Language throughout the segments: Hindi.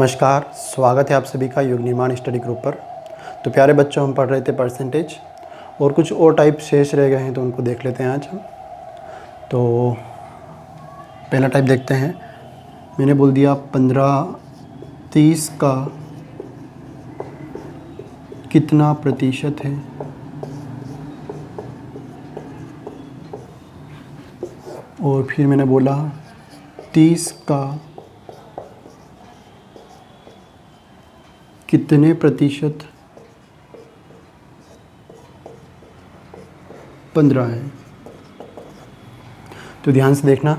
नमस्कार, स्वागत है आप सभी का योग निर्माण स्टडी ग्रुप पर। तो प्यारे बच्चों, हम पढ़ रहे थे परसेंटेज और कुछ और टाइप शेष रह गए हैं तो उनको देख लेते हैं आज हम। तो पहला टाइप देखते हैं। मैंने बोल दिया 15-30 का कितना प्रतिशत है। और फिर मैंने बोला 30 का कितने प्रतिशत 15 है। तो ध्यान से देखना।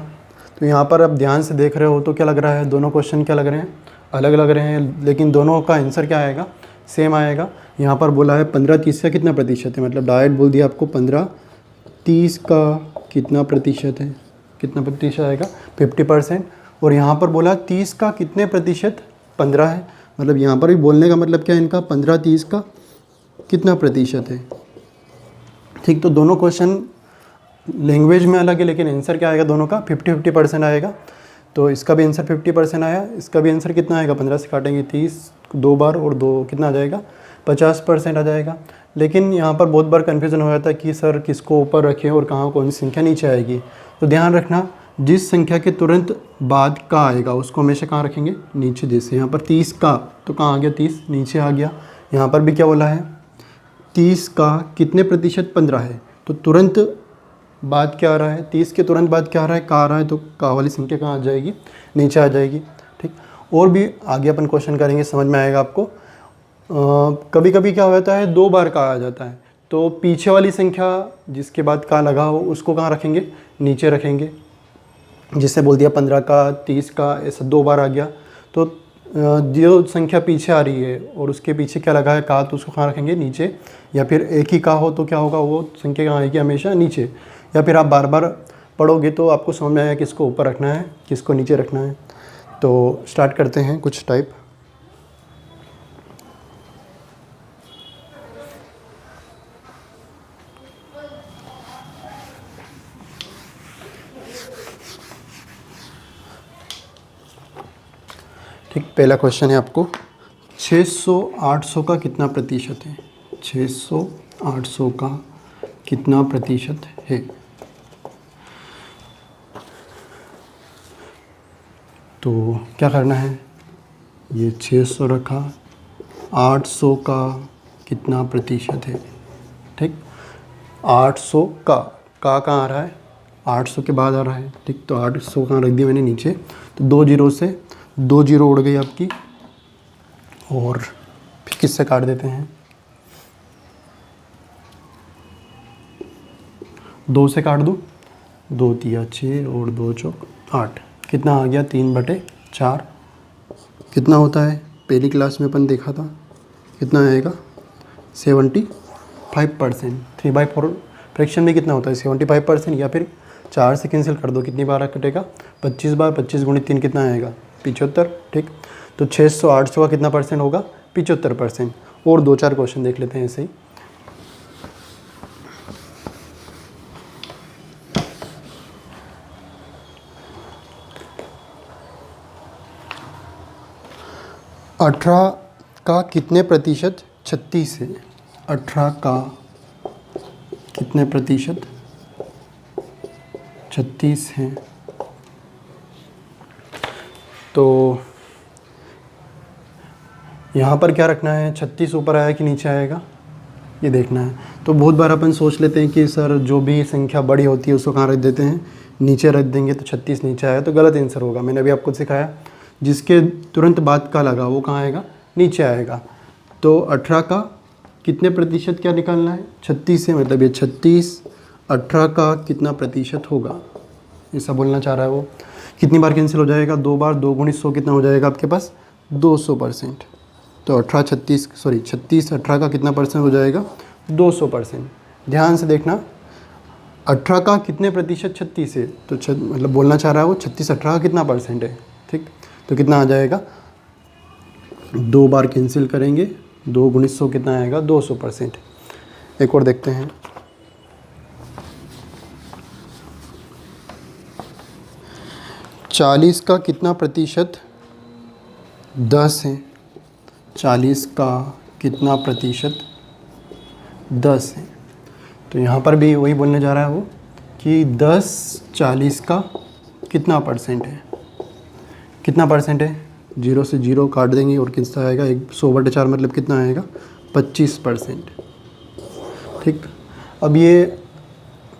तो यहाँ पर अब ध्यान से देख रहे हो तो क्या लग रहा है, दोनों क्वेश्चन क्या लग रहे हैं, अलग लग रहे हैं, लेकिन दोनों का आंसर क्या आएगा, सेम आएगा। यहाँ पर बोला है 15-30 का कितना प्रतिशत है, मतलब डायरेक्ट बोल दिया आपको 15-30 का कितना प्रतिशत है, कितना प्रतिशत आएगा 50%। और यहाँ पर बोला 30 का कितने प्रतिशत 15 है, मतलब यहाँ पर भी बोलने का मतलब क्या है इनका, 15-30 का कितना प्रतिशत है। ठीक, तो दोनों क्वेश्चन लैंग्वेज में अलग है लेकिन आंसर क्या आएगा, दोनों का 50-50% आएगा। तो इसका भी आंसर 50% आया, इसका भी आंसर कितना आएगा, 15 से काटेंगे 30 2 बार और 2 कितना आ जाएगा, 50% आ जाएगा। लेकिन यहाँ पर बहुत बार कन्फ्यूज़न हो जाता है कि सर किसको ऊपर रखें और कहाँ कौन सी संख्या नीचे आएगी। तो ध्यान रखना, जिस संख्या के तुरंत बाद का आएगा उसको हमेशा कहाँ रखेंगे, नीचे। जैसे यहाँ पर 30 का तो कहाँ आ गया, 30 नीचे आ गया। यहाँ पर भी क्या बोला है, 30 का कितने प्रतिशत 15 है, तो तुरंत बाद क्या आ रहा है, 30 के तुरंत बाद क्या आ रहा है, का आ रहा है, तो का वाली संख्या कहाँ आ जाएगी, नीचे आ जाएगी। ठीक, और भी आगे अपन क्वेश्चन करेंगे, समझ में आएगा आपको। कभी कभी क्या होता है, 2 बार का आ जाता है, तो पीछे वाली संख्या जिसके बाद का लगा हो उसको कहाँ रखेंगे, नीचे रखेंगे। जिससे बोल दिया 15 का 30 का ऐसा 2 बार आ गया, तो जो संख्या पीछे आ रही है और उसके पीछे क्या लगा है का, तो उसको कहाँ रखेंगे, नीचे। या फिर एक ही का हो तो क्या होगा, वो संख्या कहाँ आएगी, हमेशा नीचे। या फिर आप बार बार पढ़ोगे तो आपको समझ में आएगा किसको ऊपर रखना है, किसको नीचे रखना है। तो स्टार्ट करते हैं कुछ टाइप। ठीक, पहला क्वेश्चन है आपको, 600-800 का कितना प्रतिशत है, 600-800 का कितना प्रतिशत है। तो क्या करना है, ये 600 रखा, 800 का कितना प्रतिशत है। ठीक, 800 का कहाँ आ रहा है, 800 के बाद आ रहा है। ठीक, तो 800 कहाँ रख दिया मैंने, नीचे। तो 2 जीरो से 2 जीरो उड़ गई आपकी, और फिर किससे काट देते हैं, 2 से काट दो, 2 तिया 6 और 2 चौक 8, कितना आ गया, 3/4। कितना होता है, पहली क्लास में अपन देखा था, कितना आएगा 75%। 3/4 फ्रैक्शन में कितना होता है 75%। या फिर 4 से कैंसिल कर दो, कितनी बार कटेगा, 25 बार। 25 गुणित 3 कितना आएगा, 75। ठीक, तो 600-800 का कितना परसेंट होगा, 75%। और 2-4 क्वेश्चन देख लेते हैं ऐसे ही। अठारह का कितने प्रतिशत 36 है, 18 का कितने प्रतिशत 36 है। तो यहाँ पर क्या रखना है, 36 ऊपर आया कि नीचे आएगा, ये देखना है। तो बहुत बार अपन सोच लेते हैं कि सर जो भी संख्या बड़ी होती है उसको कहाँ रख देते हैं, नीचे रख देंगे, तो 36 नीचे आया, तो गलत आंसर होगा। मैंने अभी आपको सिखाया, जिसके तुरंत बाद का लगा वो कहाँ आएगा, नीचे आएगा। तो 18 का कितने प्रतिशत क्या निकालना है, 36 है, मतलब ये 36 18 का कितना प्रतिशत होगा, ऐसा बोलना चाह रहा है वो। कितनी बार कैंसिल हो जाएगा, 2 बार। 2 गुणित 100 कितना हो जाएगा आपके पास, 200%। तो 36 18 का कितना परसेंट हो जाएगा, 200%। ध्यान से देखना, 18 का कितने प्रतिशत 36 है, तो मतलब बोलना चाह रहा है वो 36 18 का कितना परसेंट है। ठीक, तो कितना आ जाएगा, 2 बार कैंसिल करेंगे, 2 गुणित 100 कितना आएगा, 200%। एक और देखते हैं। 40 का कितना प्रतिशत 10 है, 40 का कितना प्रतिशत 10 है। तो यहाँ पर भी वही बोलने जा रहा है वो कि 10 40 का कितना परसेंट है, कितना परसेंट है, 0 से 0 काट देंगे और कितना आएगा, 100/4 मतलब कितना आएगा, 25%। ठीक। अब ये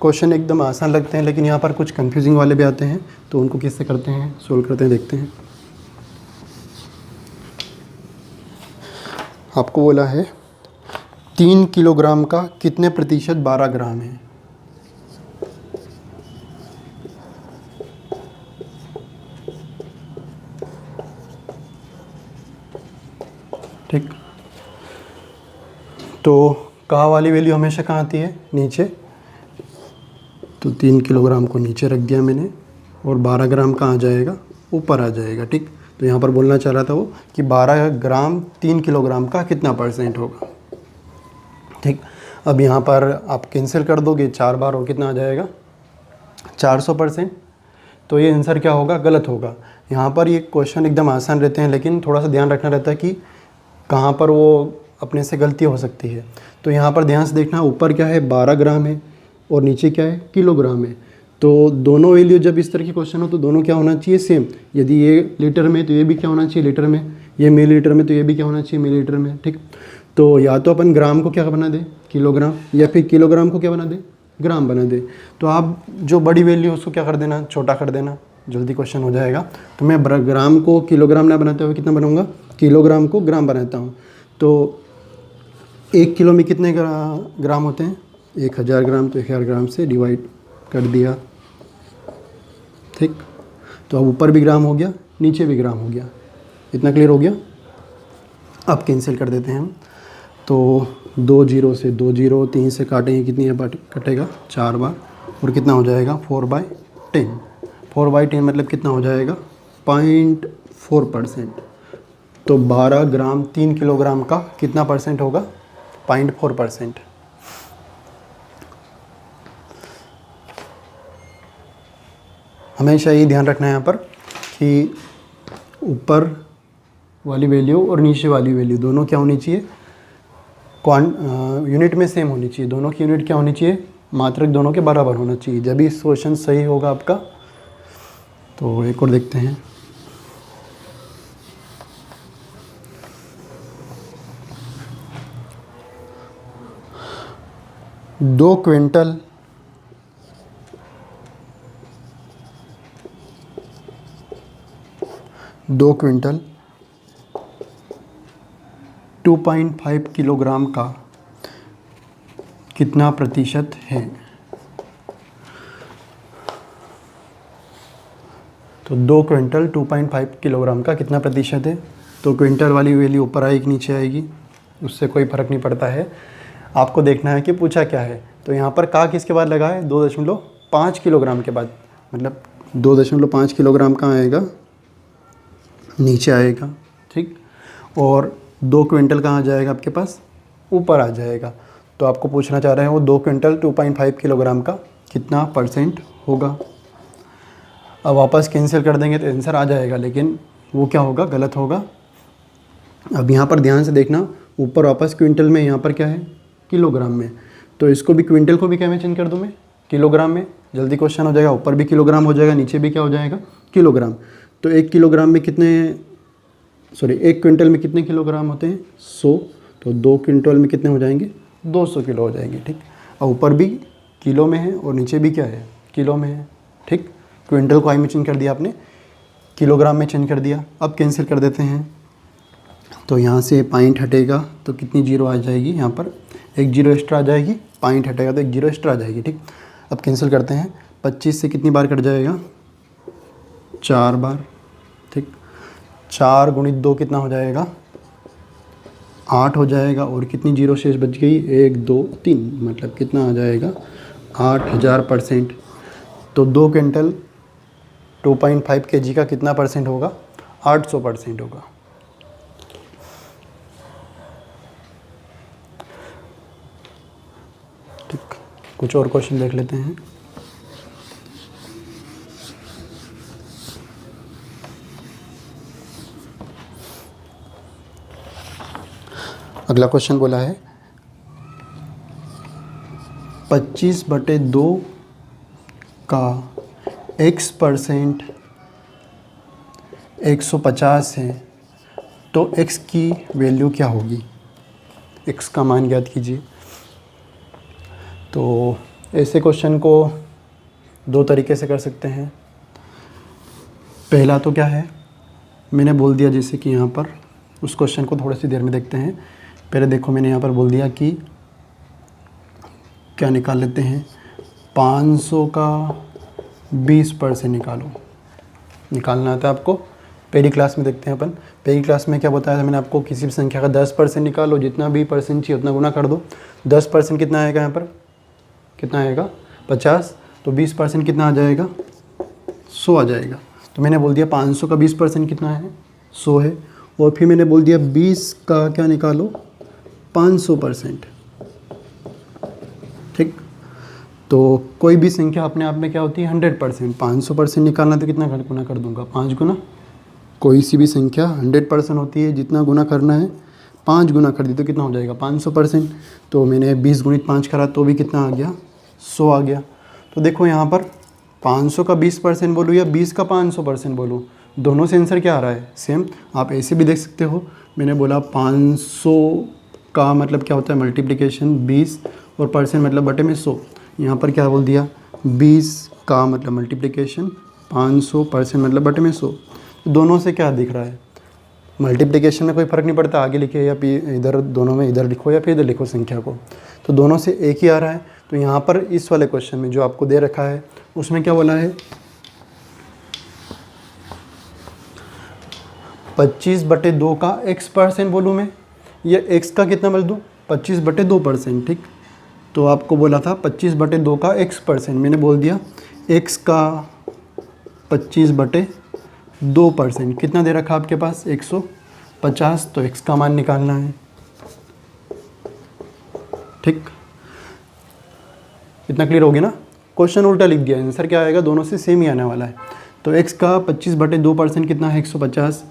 क्वेश्चन एकदम आसान लगते हैं, लेकिन यहाँ पर कुछ कंफ्यूजिंग वाले भी आते हैं, तो उनको किससे करते हैं, सोल्व करते हैं, देखते हैं। आपको बोला है 3 किलोग्राम का कितने प्रतिशत 12 ग्राम है। ठीक। तो कहाँ वाली वैल्यू हमेशा कहाँ आती है, नीचे। तो 3 किलोग्राम को नीचे रख दिया मैंने, और 12 ग्राम कहाँ आ जाएगा, ऊपर आ जाएगा। ठीक। तो यहाँ पर बोलना चाह रहा था वो कि 12 ग्राम 3 किलोग्राम का कितना परसेंट होगा। ठीक। अब यहाँ पर आप कैंसिल कर दोगे 4 बार, और कितना आ जाएगा, 400%। तो ये आंसर क्या होगा, गलत होगा। यहाँ पर ये क्वेश्चन एकदम आसान रहते हैं, लेकिन थोड़ा सा ध्यान रखना रहता है कि कहाँ पर वो अपने से गलती हो सकती है। तो यहाँ पर ध्यान से देखना, ऊपर क्या है 12 ग्राम है और नीचे क्या है, किलोग्राम है। तो दोनों वैल्यू जब इस तरह की क्वेश्चन हो तो दोनों क्या होना चाहिए, सेम। यदि ये लीटर में तो ये भी क्या होना चाहिए, लीटर में। ये मिलीलीटर में तो ये भी क्या होना चाहिए, मिलीलीटर में। ठीक। तो या तो अपन ग्राम को क्या बना दे, किलोग्राम, या फिर किलोग्राम को क्या बना दे, ग्राम बना दे। तो आप जो बड़ी वैल्यू उसको क्या कर देना, छोटा कर देना, जल्दी क्वेश्चन हो जाएगा। तो मैं ग्राम को किलोग्राम ना बनाते हुए कितना बनाऊंगा, किलोग्राम को ग्राम बनाता हूँ। तो 1 किलो में कितने ग्राम होते हैं, 1000 ग्राम। तो 1000 ग्राम से डिवाइड कर दिया। ठीक। तो अब ऊपर भी ग्राम हो गया, नीचे भी ग्राम हो गया। इतना क्लियर हो गया। अब कैंसिल कर देते हैं हम। तो 2 0 से 2 0, 3 से काटेंगे, कितनी बार कटेगा, 4 बार, और कितना हो जाएगा, 4/10। 4/10 मतलब कितना हो जाएगा, 0.4%। तो 12 ग्राम 3 किलोग्राम का कितना परसेंट होगा, 0.4%। हमेशा ये ध्यान रखना है यहाँ पर कि ऊपर वाली वैल्यू और नीचे वाली वैल्यू दोनों क्या होनी चाहिए, यूनिट में सेम होनी चाहिए। दोनों की यूनिट क्या होनी चाहिए, मात्रक दोनों के बराबर होना चाहिए, जब भी क्वेश्चन सही होगा आपका। तो एक और देखते हैं। दो क्विंटल 2.5 किलोग्राम का कितना प्रतिशत है। तो 2 क्विंटल 2.5 किलोग्राम का कितना प्रतिशत है। तो क्विंटल वाली वैल्यू ऊपर आएगी नीचे आएगी, उससे कोई फ़र्क नहीं पड़ता है। आपको देखना है कि पूछा क्या है। तो यहाँ पर का किसके बाद लगा है, 2.5 किलोग्राम के बाद, मतलब 2.5 किलोग्राम कहाँ आएगा, नीचे आएगा। ठीक। और 2 क्विंटल कहाँ आ जाएगा आपके पास, ऊपर आ जाएगा। तो आपको पूछना चाह रहे हैं वो 2 क्विंटल 2.5 किलोग्राम का कितना परसेंट होगा। अब वापस कैंसिल कर देंगे तो आंसर आ जाएगा, लेकिन वो क्या होगा, गलत होगा। अब यहाँ पर ध्यान से देखना, ऊपर वापस क्विंटल में, यहाँ पर क्या है, किलोग्राम में। तो इसको भी, क्विंटल को भी क्या में चेंज कर दूँ मैं, किलोग्राम में। जल्दी क्वेश्चन हो जाएगा, ऊपर भी किलोग्राम हो जाएगा, नीचे भी क्या हो जाएगा, किलोग्राम। तो 1 किलोग्राम में कितने, 1 क्विंटल में कितने किलोग्राम होते हैं, 100। तो 2 क्विंटल में कितने हो जाएंगे, 200 किलो हो जाएंगे। ठीक। और ऊपर भी किलो में है और नीचे भी क्या है, किलो में है। ठीक। क्विंटल को आई में चेंज कर दिया आपने, किलोग्राम में चेंज कर दिया। अब कैंसिल कर देते हैं। तो यहाँ से पॉइंट हटेगा तो कितनी जीरो आ जाएगी, यहाँ पर 1 जीरो एक्स्ट्रा आ जाएगी। पॉइंट हटेगा तो 1 जीरो एक्स्ट्रा आ जाएगी। ठीक। अब कैंसिल करते हैं। 25 से कितनी बार कट जाएगा, 4 बार। ठीक। 4 × 2 कितना हो जाएगा, 8 हो जाएगा। और कितनी जीरो शेष बच गई, 1 2 3, मतलब कितना आ जाएगा, 8000%। तो 2 क्विंटल 2.5 kg का कितना परसेंट होगा, 800% होगा। ठीक। कुछ और क्वेश्चन देख लेते हैं। अगला क्वेश्चन बोला है 25/2 का x% 150 है तो x की वैल्यू क्या होगी। x का मान ज्ञात कीजिए। तो ऐसे क्वेश्चन को दो तरीके से कर सकते हैं। पहला तो क्या है, मैंने बोल दिया जैसे कि यहाँ पर, उस क्वेश्चन को थोड़ी सी देर में देखते हैं। पहले देखो मैंने यहाँ पर बोल दिया कि क्या निकाल लेते हैं, 500 का 20% निकालो। निकालना आता है आपको, पहली क्लास में देखते हैं अपन। पहली क्लास में क्या बताया था मैंने आपको, किसी भी संख्या का 10% निकालो, जितना भी परसेंट चाहिए उतना गुना कर दो। 10% कितना आएगा यहाँ पर, कितना आएगा 50, तो 20% कितना आ जाएगा 100 आ जाएगा। तो मैंने बोल दिया 500 का 20% कितना है 100 है। और फिर मैंने बोल दिया 20 का क्या निकालो 500%। ठीक, तो कोई भी संख्या अपने आप में क्या होती है 100%। 500% निकालना तो कितना गुना कर दूंगा 5 गुना। कोई सी भी संख्या 100% होती है, जितना गुना करना है 5 गुना कर दी तो कितना हो जाएगा 500%। तो मैंने 20 गुणित 5 करा तो भी कितना आ गया 100 आ गया। तो देखो यहाँ पर 500 का 20% बोलूँ या 20 का 500% बोलूँ, दोनों से आंसर क्या आ रहा है सेम। आप ऐसे भी देख सकते हो, मैंने बोला 500 का मतलब क्या होता है मल्टीप्लिकेशन 20 और परसेंट मतलब बटे में 100। यहाँ पर क्या बोल दिया 20 का मतलब मल्टीप्लिकेशन 500% मतलब बटे में 100। दोनों से क्या दिख रहा है, मल्टीप्लिकेशन में कोई फ़र्क नहीं पड़ता, आगे लिखे या इधर, दोनों में इधर लिखो या फिर इधर लिखो संख्या को, तो दोनों से एक ही आ रहा है। तो यहाँ पर इस वाले क्वेश्चन में जो आपको दे रखा है उसमें क्या बोला है 25/2 का x% बोलूँ मैं, या x का कितना बोल दूँ 25/2%। ठीक, तो आपको बोला था 25/2 का x%, मैंने बोल दिया x का 25/2%। कितना दे रखा आपके पास 150, तो x का मान निकालना है। ठीक, इतना क्लियर होगी ना। क्वेश्चन उल्टा लिख दिया, आंसर क्या आएगा दोनों से सेम ही आने वाला है। तो x का 25/2% कितना है 150।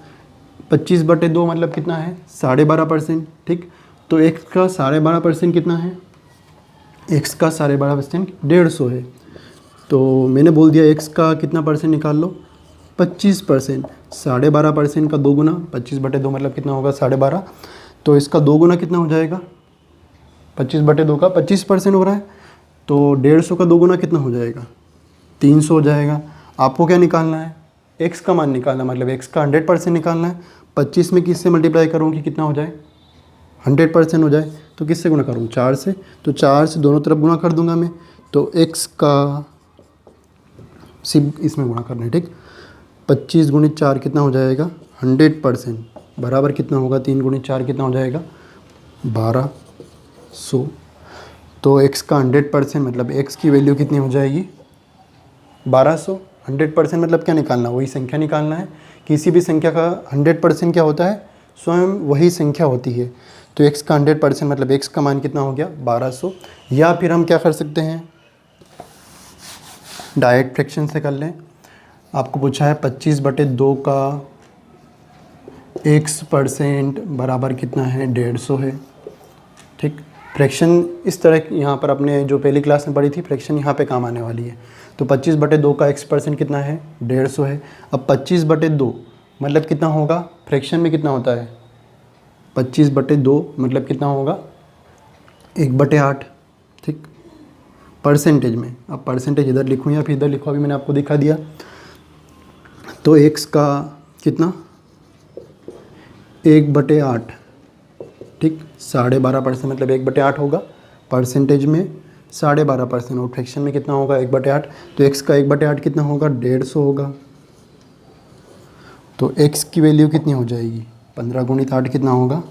25/2 मतलब कितना है 12.5%। ठीक, तो x का 12.5% कितना है, x का 12.5% 150 है। तो मैंने बोल दिया x का कितना परसेंट निकाल लो 25%। 12.5% का 2 गुना, 25/2 मतलब कितना होगा 12.5, तो इसका 2 गुना कितना हो जाएगा 25/2 का 25% हो रहा है, तो 150 का 2 गुना कितना हो जाएगा 300 हो जाएगा। आपको क्या निकालना है x का मान निकालना, मतलब x का 100% निकालना है। 25 में किससे मल्टीप्लाई करूँ कि कितना हो जाए 100% हो जाए, तो किससे गुना करूँ 4 से, तो 4 से दोनों तरफ गुना कर दूंगा मैं। तो x का सिर्फ इसमें गुना करना है। ठीक, 25 गुणित 4 कितना हो जाएगा 100%, बराबर कितना होगा 3 गुणित 4 कितना हो जाएगा 1200। तो x का 100% मतलब x की वैल्यू कितनी हो जाएगी 1200। 100% मतलब क्या निकालना, वही संख्या निकालना है। किसी भी संख्या का 100% क्या होता है स्वयं वही संख्या होती है। तो x का 100% मतलब x का मान कितना हो गया 1200। या फिर हम क्या कर सकते हैं डायरेक्ट फ्रैक्शन से कर लें। आपको पूछा है 25/2 का x% बराबर कितना है 150 है। ठीक, फ्रैक्शन इस तरह यहाँ पर अपने जो पहली क्लास में पढ़ी थी फ्रैक्शन यहाँ पे काम आने वाली है। तो 25/2 का x% कितना है 150 है। अब 25/2 मतलब कितना होगा, फ्रैक्शन में कितना होता है 25/2 मतलब कितना होगा 1/8। ठीक, परसेंटेज में, अब परसेंटेज इधर लिखूँ या फिर इधर लिखूँ अभी मैंने आपको दिखा दिया। तो x का कितना 1/8। ठीक, 12.5% मतलब 1/8 होगा, परसेंटेज में 12.5% और फ्रैक्शन में कितना होगा 1/8। तो x का 1/8 कितना होगा 150 होगा। तो x की वैल्यू कितनी हो जाएगी 15 गुणित 8 कितना होगा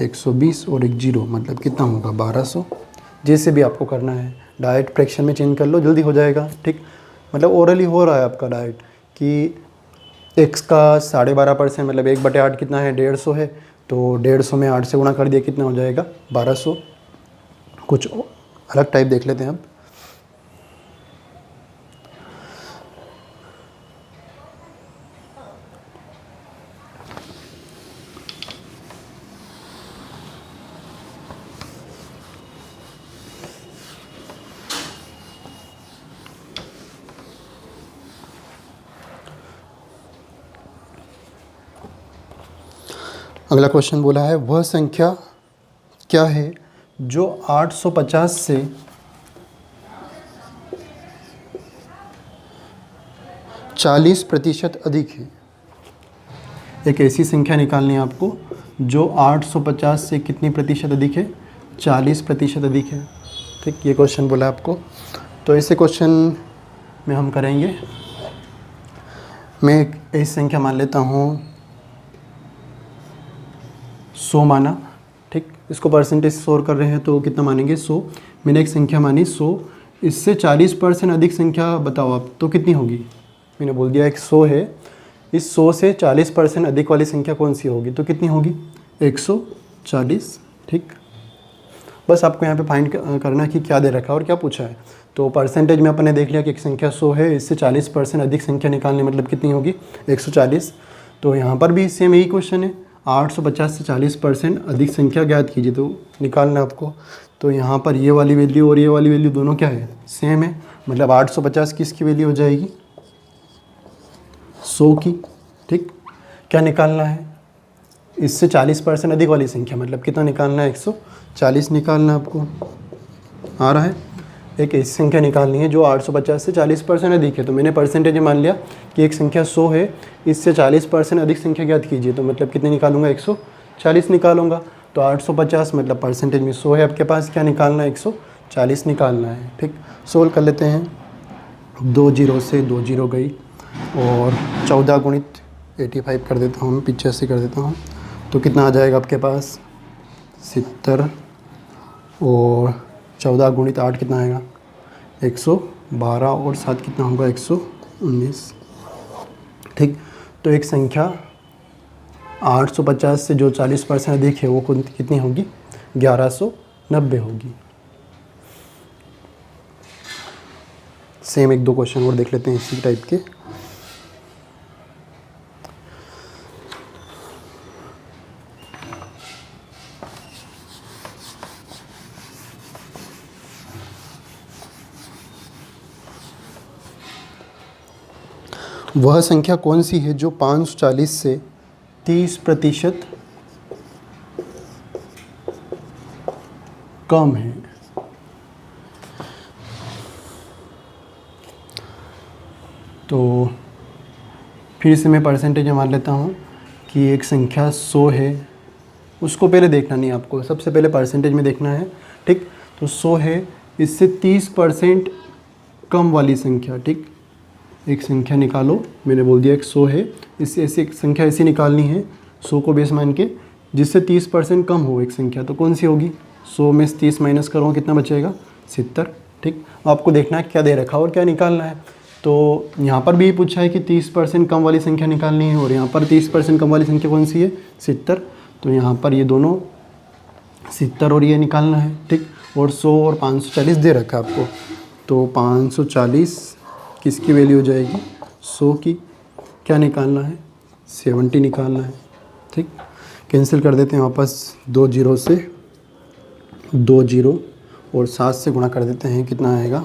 120 और एक 0 मतलब कितना होगा 1200। जैसे भी आपको करना है डायरेक्ट फ्रैक्शन में चेंज कर लो, जल्दी हो जाएगा। ठीक, मतलब ओरली हो रहा है आपका डायरेक्ट कि x का 12.5% मतलब 1/8 कितना है 150 है, तो 150 में 8 से गुणा कर दिया कितना हो जाएगा 1200। कुछ अलग टाइप देख लेते हैं अब। अगला क्वेश्चन बोला है वह संख्या क्या है जो 850 से 40% अधिक है। एक ऐसी संख्या निकालनी है आपको जो 850 से कितनी प्रतिशत अधिक है, 40% अधिक है। ठीक, ये क्वेश्चन बोला आपको। तो ऐसे क्वेश्चन में हम करेंगे, मैं एक ऐसी संख्या मान लेता हूँ 100 माना। ठीक, इसको परसेंटेज से कर रहे हैं तो कितना मानेंगे 100। मैंने एक संख्या मानी 100, इससे 40% अधिक संख्या बताओ आप, तो कितनी होगी। मैंने बोल दिया एक 100 है, इस 100 से 40% अधिक वाली संख्या कौन सी होगी, तो कितनी होगी 140। ठीक, बस आपको यहाँ पे फाइंड करना कि क्या दे रखा है और क्या पूछा है। तो परसेंटेज में अपन ने देख लिया कि एक संख्या 100 है, इससे 40% अधिक संख्या निकालने मतलब कितनी होगी 140। तो यहाँ पर भी सेम यही क्वेश्चन है, 850 से 40% अधिक संख्या ज्ञात कीजिए, तो निकालना आपको। तो यहाँ पर ये वाली वैल्यू और ये वाली वैल्यू दोनों क्या है, सेम है। मतलब 850 किसकी वैल्यू हो जाएगी 100 की। ठीक, क्या निकालना है, इससे 40% अधिक वाली संख्या मतलब कितना निकालना है 140 निकालना है आपको। आ रहा है, एक ऐसी संख्या निकालनी है जो 850 से 40% अधिक है। तो मैंने परसेंटेज में मान लिया कि एक संख्या 100 है, इससे 40% अधिक संख्या ज्ञात कीजिए, तो मतलब कितने निकालूंगा 140 निकालूंगा। तो 850 मतलब परसेंटेज में 100 है आपके पास, क्या निकालना है 140 निकालना है। ठीक, सोल्व कर लेते हैं। 2 जीरो से 2 जीरो गई और 14 गुणित 85 कर देता हूँ, 85 कर देता हूँ, तो कितना आ जाएगा आपके पास 70 और 14 गुणित 8 कितना आएगा 112 और 7 कितना होगा 119। ठीक, तो एक संख्या 850 से जो 40% अधिक है वो कितनी होगी 1190 होगी। सेम एक दो क्वेश्चन और देख लेते हैं इसी टाइप के। वह संख्या कौन सी है जो 540 से 30% कम है। तो फिर से मैं परसेंटेज मान लेता हूँ कि एक संख्या 100 है, उसको पहले देखना नहीं आपको, सबसे पहले परसेंटेज में देखना है। ठीक, तो 100 है, इससे 30% कम वाली संख्या। ठीक, एक संख्या निकालो, मैंने बोल दिया एक 100 है, इससे ऐसी एक संख्या ऐसी निकालनी है 100 को बेस मान के जिससे 30% कम हो एक संख्या, तो कौन सी होगी 100 में से 30 माइनस करो कितना बचेगा 70। ठीक, आपको देखना है क्या दे रखा है और क्या निकालना है। तो यहाँ पर भी पूछा है कि 30% कम वाली संख्या निकालनी है और यहाँ पर 30% कम वाली संख्या कौन सी है 70। तो यहाँ पर ये दोनों 70 और ये निकालना है। ठीक, और 100 और 540 दे रखा है आपको, तो 540 किसकी वैल्यू हो जाएगी 100 की। क्या निकालना है 70 निकालना है। ठीक, कैंसिल कर देते हैं वापस, 2 जीरो से 2 जीरो और 7 से गुणा कर देते हैं, कितना आएगा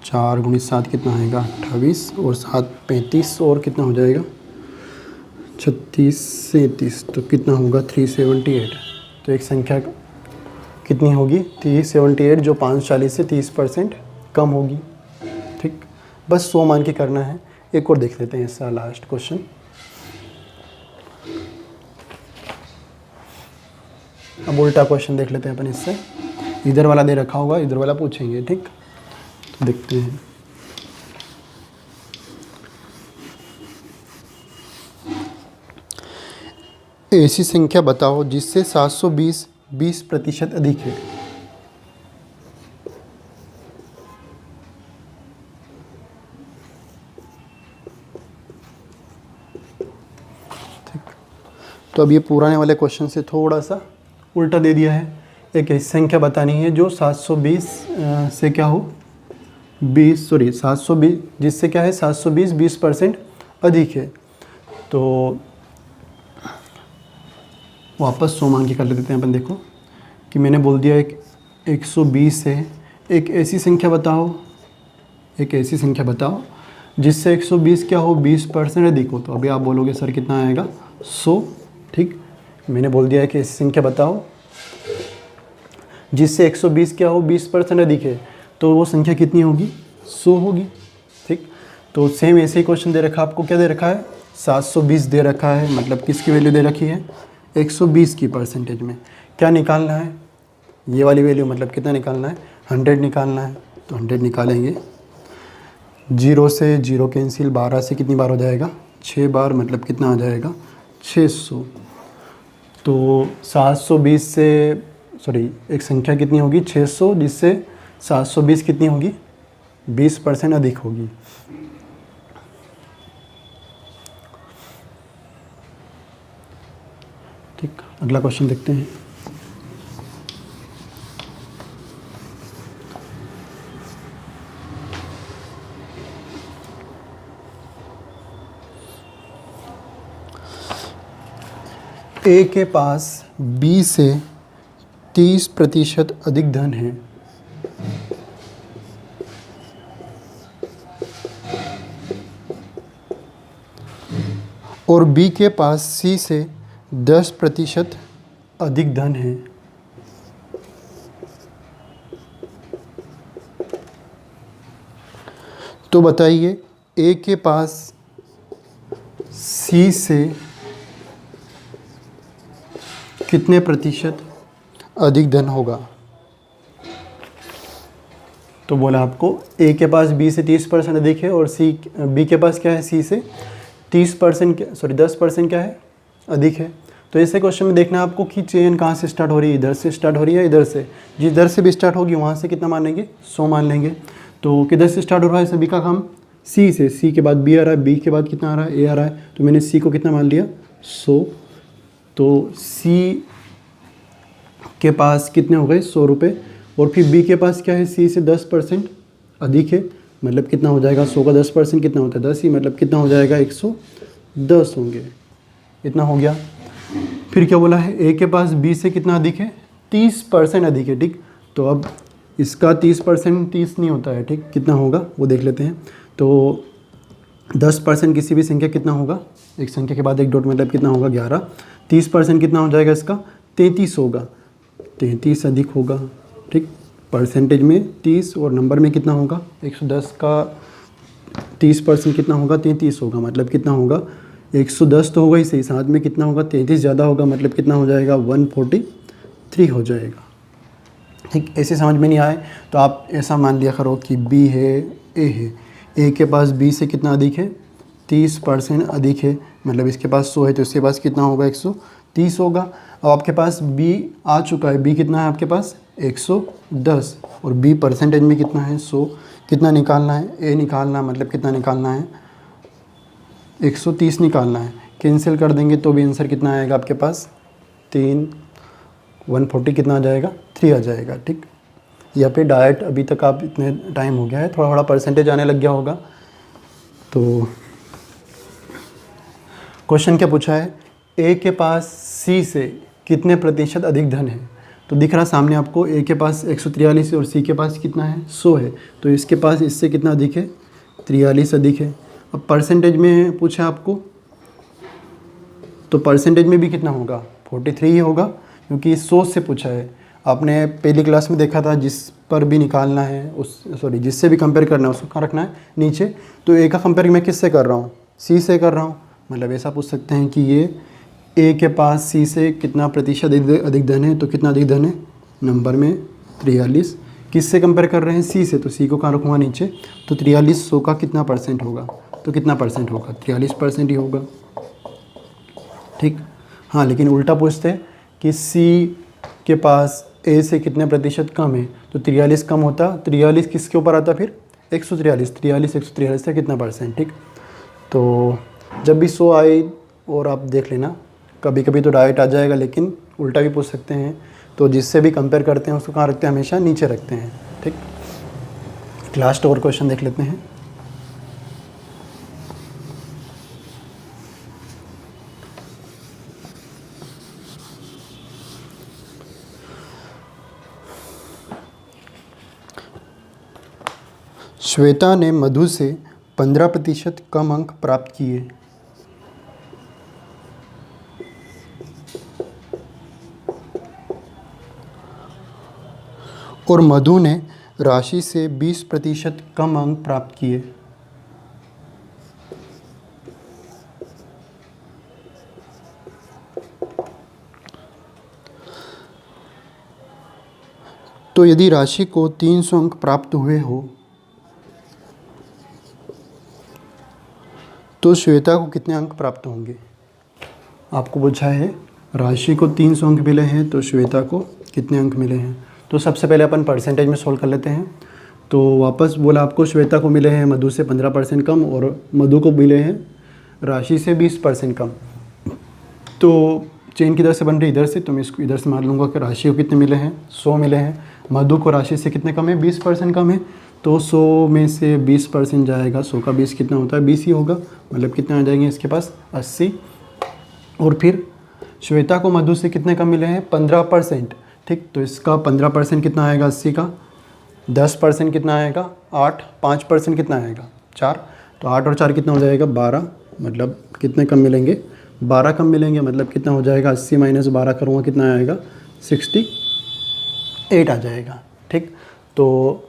4 गुणित 7 कितना आएगा 28 और 7 35 और कितना हो जाएगा 36 37, तो कितना होगा 378। तो एक संख्या कितनी होगी 378 जो 540 से 30% कम होगी। ठीक, बस 100 मान के करना है। एक और देख लेते हैं इसका लास्ट क्वेश्चन। अब उल्टा क्वेश्चन देख लेते हैं अपन इससे, इधर वाला दे रखा होगा, इधर वाला पूछेंगे। ठीक, तो देखते हैं। ऐसी संख्या बताओ जिससे 720 20% अधिक है। तो अब ये पुराने वाले क्वेश्चन से थोड़ा सा उल्टा दे दिया है। एक ऐसी संख्या बतानी है जो 720 से क्या हो 720 जिससे क्या है 720 20% अधिक है। तो वापस 100 मान के कर लेते हैं अपन। देखो कि मैंने बोल दिया एक 120 है, एक ऐसी संख्या बताओ जिससे 120 क्या हो 20% अधिक हो। तो अभी आप बोलोगे सर कितना आएगा 100। ठीक, मैंने बोल दिया है कि ऐसी संख्या बताओ जिससे 120 क्या हो 20% अधिक है, तो वो संख्या कितनी होगी, 100 होगी। ठीक, तो सेम ऐसे ही क्वेश्चन दे रखा है आपको, क्या दे रखा है 720 दे रखा है, मतलब किसकी वैल्यू दे रखी है 120 की परसेंटेज में। क्या निकालना है, ये वाली वैल्यू मतलब कितना निकालना है 100 निकालना है। तो 100 निकालेंगे, 0 से 0 कैंसिल, 12 से कितनी बार हो जाएगा 6 बार, मतलब कितना आ जाएगा 600। तो 720 से सॉरी एक संख्या कितनी होगी 600, जिससे 720 कितनी होगी 20% अधिक होगी। ठीक, अगला क्वेश्चन देखते हैं। ए के पास बी से 30% अधिक धन है और बी के पास सी से 10% अधिक धन है। तो बताइए ए के पास सी से कितने प्रतिशत अधिक धन होगा। तो बोला आपको ए के पास बी से 30% अधिक है और सी बी के पास क्या है सी से 10% क्या है अधिक है। तो ऐसे क्वेश्चन में देखना है आपको कि चेन कहाँ से स्टार्ट हो रही है, इधर से स्टार्ट हो रही है इधर से, जिधर से भी स्टार्ट होगी वहाँ से कितना मान लेंगे 100 मान लेंगे। तो किधर से स्टार्ट हो रहा है सभी का काम सी से, सी के बाद बी आ रहा है, बी के बाद कितना आ रहा है ए आ रहा है, तो मैंने सी को कितना मान लिया 100। तो सी के पास कितने हो गए 100 रुपये, और फिर बी के पास क्या है सी से 10% अधिक है, मतलब कितना हो जाएगा 100 का 10% कितना होता है 10 ही, मतलब कितना हो जाएगा 110 होंगे, इतना हो गया। फिर क्या बोला है ए के पास बी से कितना अधिक है 30% अधिक है। ठीक, तो अब इसका 30% 30 नहीं होता है, ठीक कितना होगा वो देख लेते हैं। तो 10% किसी भी संख्या कितना होगा, एक संख्या के बाद एक डॉट मतलब कितना होगा 11, 30% कितना हो जाएगा इसका 33 होगा, 33 अधिक होगा। ठीक, परसेंटेज में 30 और नंबर में कितना होगा 110 का 30% कितना होगा 33 होगा, मतलब कितना होगा 110 तो होगा ही सही, साथ में कितना होगा 33 ज़्यादा होगा, मतलब कितना हो जाएगा 143 हो जाएगा। ठीक, ऐसे समझ में नहीं आए तो आप ऐसा मान लिया करो कि बी है ए है, ए के पास बी से कितना अधिक है 30% अधिक है, मतलब इसके पास 100 है तो इसके पास कितना होगा 130 होगा। अब आपके पास बी आ चुका है, बी कितना है आपके पास 110 और बी परसेंटेज में कितना है 100, कितना निकालना है ए निकालना है, मतलब कितना निकालना है 130 निकालना है। कैंसिल कर देंगे तो भी आंसर कितना आएगा आपके पास 3, 140 कितना आ जाएगा 3 आ जाएगा। ठीक, या फिर डायरेक्ट अभी तक आप इतने टाइम हो गया है थोड़ा थोड़ा परसेंटेज आने लग गया होगा। तो क्वेश्चन क्या पूछा है ए के पास सी से कितने प्रतिशत अधिक धन है। तो दिख रहा सामने आपको ए के पास 143 है और सी के पास कितना है 100 है, तो इसके पास इससे कितना अधिक है 43 अधिक है। अब परसेंटेज में पूछा आपको तो परसेंटेज में भी कितना होगा 43 ही होगा, क्योंकि 100 से पूछा है। आपने पहली क्लास में देखा था जिस पर भी निकालना है जिससे भी कंपेयर करना है उसको कहाँ रखना है नीचे। तो ए का कंपेयर मैं किससे कर रहा हूँ सी से कर रहा हूँ, मतलब ऐसा पूछ सकते हैं कि ये ए के पास सी से कितना प्रतिशत अधिक धन है, तो कितना अधिक धन है नंबर में 43। किससे कंपेयर कर रहे हैं सी से, तो सी को कहाँ रखूँगा नीचे, तो 43 100 का कितना परसेंट होगा, तो कितना परसेंट होगा 43% ही होगा। ठीक, हाँ लेकिन उल्टा पूछते हैं कि सी के पास ए से कितने प्रतिशत कम है, तो 43 कम होता, 43 किसके ऊपर आता फिर 143 से कितना परसेंट। ठीक, तो जब भी 100 आए और आप देख लेना, कभी कभी तो डायरेक्ट आ जाएगा लेकिन उल्टा भी पूछ सकते हैं, तो जिससे भी कंपेयर करते हैं उसको कहाँ रखते हैं हमेशा नीचे रखते हैं। ठीक, लास्ट और क्वेश्चन देख लेते हैं। श्वेता ने मधु से 15% कम अंक प्राप्त किए। और मधु ने राशि से 20% कम अंक प्राप्त किए। तो यदि राशि को 300 अंक प्राप्त हुए हो तो श्वेता को कितने अंक प्राप्त होंगे। आपको पूछा है राशि को 300 अंक मिले हैं तो श्वेता को कितने अंक मिले हैं। तो सबसे पहले अपन परसेंटेज में सोल्व कर लेते हैं। तो वापस बोला आपको श्वेता को मिले हैं मधु से 15% कम और मधु को मिले हैं राशि से 20% कम। तो चेन किधर से बन रही, इधर से, तो मैं इसको इधर से मान लूँगा कि राशि को कितने मिले हैं, 100 मिले हैं। मधु को राशि से कितने कम है, 20% कम है। तो 100 में से 20% जाएगा, 100 का 20 कितना होता है, 20 ही होगा। मतलब कितने आ जाएंगे इसके पास, 80। और फिर श्वेता को मधु से कितने कम मिले हैं, 15%। ठीक, तो इसका 15% कितना आएगा 80 का, 10% कितना आएगा 8, 5% कितना आएगा 4। तो 8 और 4 कितना हो जाएगा 12। मतलब कितने कम मिलेंगे, 12 कम मिलेंगे। मतलब कितना हो जाएगा, 80 माइनस 12 करूँगा कितना आएगा, 68 आ जाएगा। ठीक, तो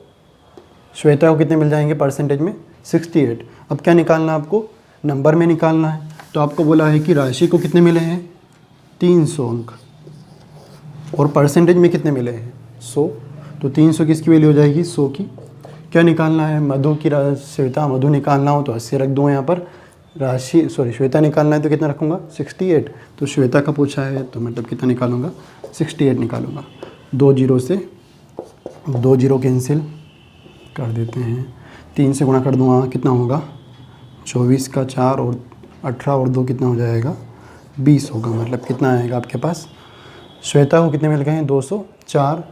श्वेता को कितने मिल जाएंगे परसेंटेज में, 68। अब क्या निकालना है आपको, नंबर में निकालना है। तो आपको बोला है कि राशि को कितने मिले हैं 300 अंक और परसेंटेज में कितने मिले हैं 100। तो 300 किसकी वैल्यू हो जाएगी, 100 की। क्या निकालना है, मधु की श्वेता मधु निकालना हो तो 80 रख दूँ यहाँ पर। राशि श्वेता निकालना है तो कितना रखूँगा 68। तो श्वेता का पूछा है तो मतलब कितना निकालूंगा 68 निकालूंगा। 2 जीरो से 2 जीरो कैंसिल कर देते हैं, 3 से गुणा कर दूँगा कितना होगा 24 का 4 और 18 और 2 कितना हो जाएगा 20 होगा। मतलब कितना आएगा आपके पास, श्वेता को कितने मिल गए हैं 204।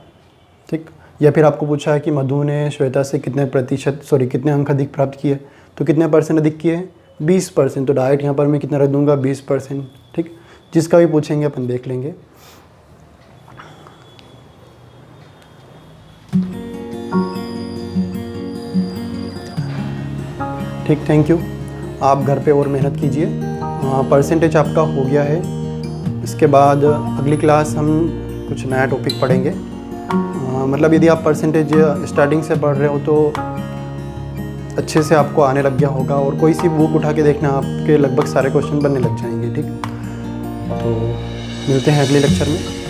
ठीक, या फिर आपको पूछा है कि मधु ने श्वेता से कितने कितने अंक अधिक प्राप्त किए, तो कितने परसेंट अधिक किए हैं 20%। तो डायरेक्ट यहाँ पर मैं कितना रख दूँगा 20%। ठीक, जिसका भी पूछेंगे अपन देख लेंगे। ठीक, थैंक यू। आप घर पे और मेहनत कीजिए। परसेंटेज आपका हो गया है। इसके बाद अगली क्लास हम कुछ नया टॉपिक पढ़ेंगे। मतलब यदि आप परसेंटेज स्टार्टिंग से पढ़ रहे हो तो अच्छे से आपको आने लग गया होगा, और कोई सी बुक उठा के देखना, आपके लगभग सारे क्वेश्चन बनने लग जाएंगे। ठीक, तो मिलते हैं अगले लेक्चर में।